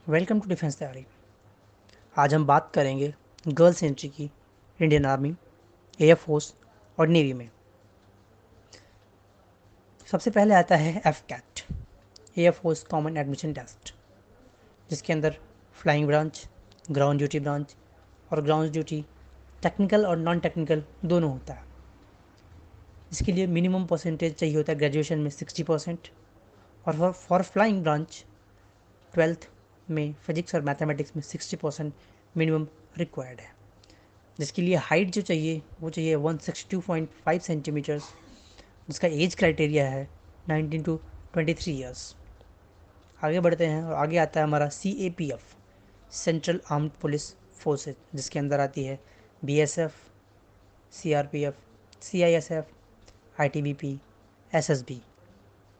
Welcome to defence तैयारी। आज हम बात करेंगे गर्ल्स एंट्री की इंडियन आर्मी, एयरफोर्स और नेवी में। सबसे पहले आता है F CAT, air force common admission test, जिसके अंदर flying branch, ground duty branch और ग्राउंड ड्यूटी टेक्निकल और नॉन टेक्निकल दोनों होता है। इसके लिए मिनिमम परसेंटेज चाहिए होता है ग्रेजुएशन में 60%, और फॉर फ्लाइंग ब्रांच 12th में फिजिक्स और मैथमेटिक्स में 60% मिनिमम रिक्वायर्ड है। जिसके लिए हाइट जो चाहिए वो चाहिए 162.5 सेंटीमीटर्स, जिसका एज क्राइटेरिया है 19 टू 23 ईयर्स। आगे बढ़ते हैं और आगे आता है हमारा CAPF, central armed police forces, जिसके अंदर आती है BSF, CRPF, CISF, ITBP, SSB,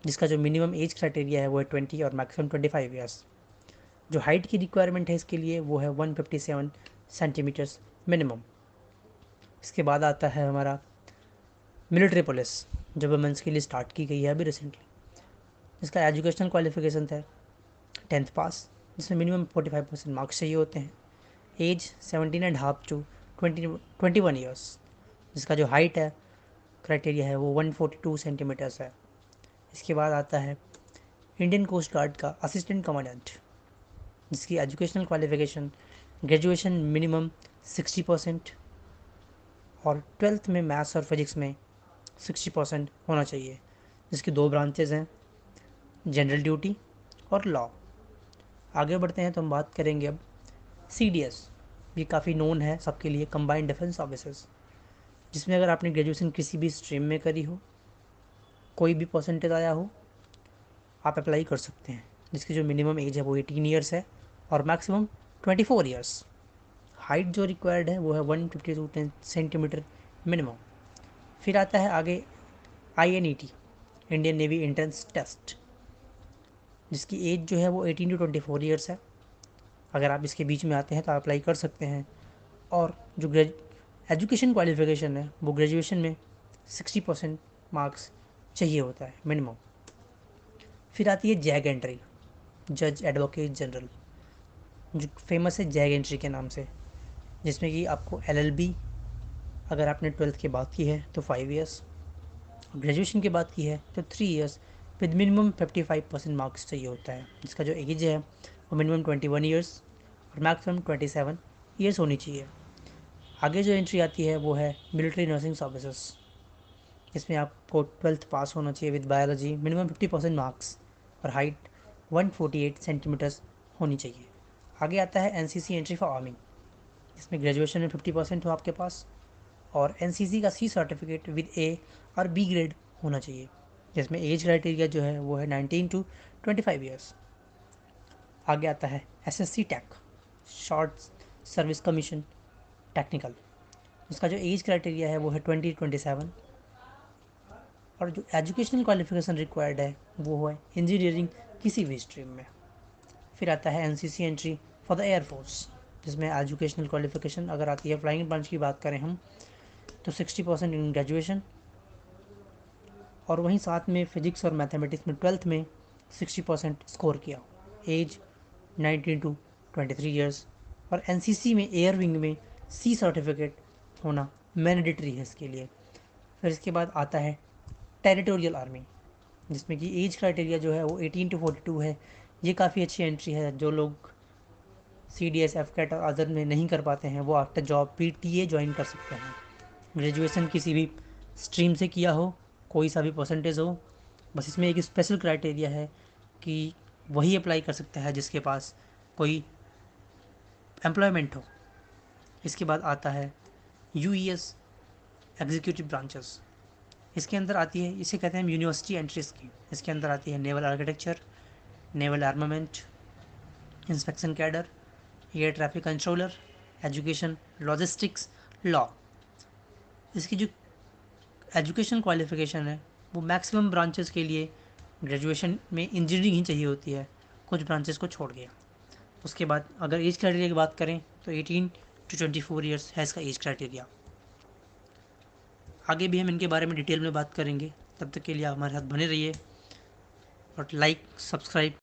जिसका जो मिनिमम एज क्राइटेरिया है वो है 20 और मैक्सिमम 25 ईयर्स। जो हाइट की रिक्वायरमेंट है इसके लिए वो है 157 सेंटीमीटर्स मिनिमम। इसके बाद आता है हमारा मिलिट्री पुलिस, जो वुमेंस के लिए स्टार्ट की गई है अभी रिसेंटली। इसका एजुकेशनल क्वालिफिकेशन है 10th पास, जिसमें मिनिमम 45% मार्क्स चाहिए होते हैं। Age 17.5 to 21 years. जिसका जो हाइट है क्राइटेरिया है वो 142 सेंटीमीटर्स है। इसके बाद आता है इंडियन कोस्ट गार्ड का असिस्टेंट कमांडेंट, जिसकी एजुकेशनल क्वालिफिकेशन ग्रेजुएशन मिनिमम 60% और 12th में मैथ्स और फिजिक्स में 60% होना चाहिए। जिसकी दो ब्रांचेज हैं, जनरल ड्यूटी और लॉ। आगे बढ़ते हैं तो हम बात करेंगे अब CDS। ये काफ़ी नोन है सबके लिए, कंबाइंड डिफेंस सर्विसेज, जिसमें अगर आपने ग्रेजुएशन किसी भी स्ट्रीम में करी हो, कोई भी परसेंटेज आया हो, आप अप्लाई कर सकते हैं। जिसकी जो मिनिमम एज है वो 18 ईयर्स है और मैक्सिमम 24 ईयर्स। हाइट जो रिक्वायर्ड है वो है 152 सेंटीमीटर मिनिमम। फिर आता है आगे INET, Indian navy entrance test, जिसकी एज जो है वो 18 टू 24 ईयर्स है। अगर आप इसके बीच में आते हैं तो आप अप्लाई कर सकते हैं। और जो एजुकेशन क्वालिफिकेशन है वो ग्रेजुएशन में 60% मार्क्स चाहिए होता है मिनिमम। फिर आती है जैग एंट्री, जज एडवोकेट जनरल, जो फेमस है जैग एंट्री के नाम से, जिसमें कि आपको LLB अगर आपने 12th के बाद की है तो 5 ईयर्स, ग्रेजुएशन के बाद की है तो 3 ईयर्स विद मिनिमम 55% मार्क्स चाहिए होता है। जिसका जो एज है वो मिनिमम 21 ईयर्स और मैक्सिमम 27 ईयर्स होनी चाहिए। आगे जो एंट्री आती है वो है मिलिट्री नर्सिंग सर्विसेज, जिसमें आपको 12th पास होना चाहिए विद बायोलॉजी, मिनिमम 50% मार्क्स और हाइट 148 सेंटीमीटर्स होनी चाहिए। आगे आता है NCC एंट्री फॉर आर्मी, जिसमें ग्रेजुएशन में 50% हो आपके पास और NCC का C सर्टिफिकेट विद A और B ग्रेड होना चाहिए। जिसमें एज क्राइटेरिया जो है वो है 19 टू 25 ईयर्स। आगे आता है SSC टैक, शॉर्ट सर्विस कमीशन टेक्निकल, जिसका जो एज क्राइटेरिया है वो है 20 to 27। और जो एजुकेशनल क्वालिफिकेशन रिक्वायर्ड है वो है इंजीनियरिंग किसी भी स्ट्रीम में। फिर आता है NCC entry for the air force, जिसमें एजुकेशनल क्वालिफिकेशन अगर आती है फ्लाइंग ब्रांच की बात करें हम तो 60% इन ग्रेजुएशन, और वहीं साथ में फिजिक्स और मैथमेटिक्स में 12th में 60% स्कोर किया। एज 19 टू 23 ईयर्स और NCC में एयर विंग में C सर्टिफिकेट होना मैंडेटरी है इसके लिए। फिर इसके बाद आता है टेरिटोरियल आर्मी, जिसमें कि एज क्राइटेरिया जो है वो 18 टू 42 है। ये काफ़ी अच्छी एंट्री है। जो लोग CDS FCAT और अदर में नहीं कर पाते हैं वो आफ्टर जॉब PTA ज्वाइन कर सकते हैं। ग्रेजुएशन किसी भी स्ट्रीम से किया हो, कोई सा भी परसेंटेज हो, बस इसमें एक स्पेशल क्राइटेरिया है कि वही अप्लाई कर सकता है जिसके पास कोई एम्प्लॉयमेंट हो। इसके बाद आता है UES एग्जीक्यूटिव ब्रांचेस। इसके अंदर आती है, इसे कहते हैं यूनिवर्सिटी एंट्री स्कीम। इसके अंदर आती है naval architecture, naval armament, inspection cadre, air traffic controller, education, logistics, law. इसकी जो एजुकेशन क्वालिफिकेशन है वो मैक्सिमम ब्रांचेस के लिए ग्रेजुएशन में इंजीनियरिंग ही चाहिए होती है, कुछ ब्रांचेस को छोड़ के। उसके बाद अगर एज क्राइटेरिया की बात करें तो 18 टू 24 ईयर्स है इसका एज क्राइटेरिया। आगे भी हम इनके बारे में डिटेल में बात करेंगे। तब तक के लिए आप हमारे साथ बने रहिए और लाइक सब्सक्राइब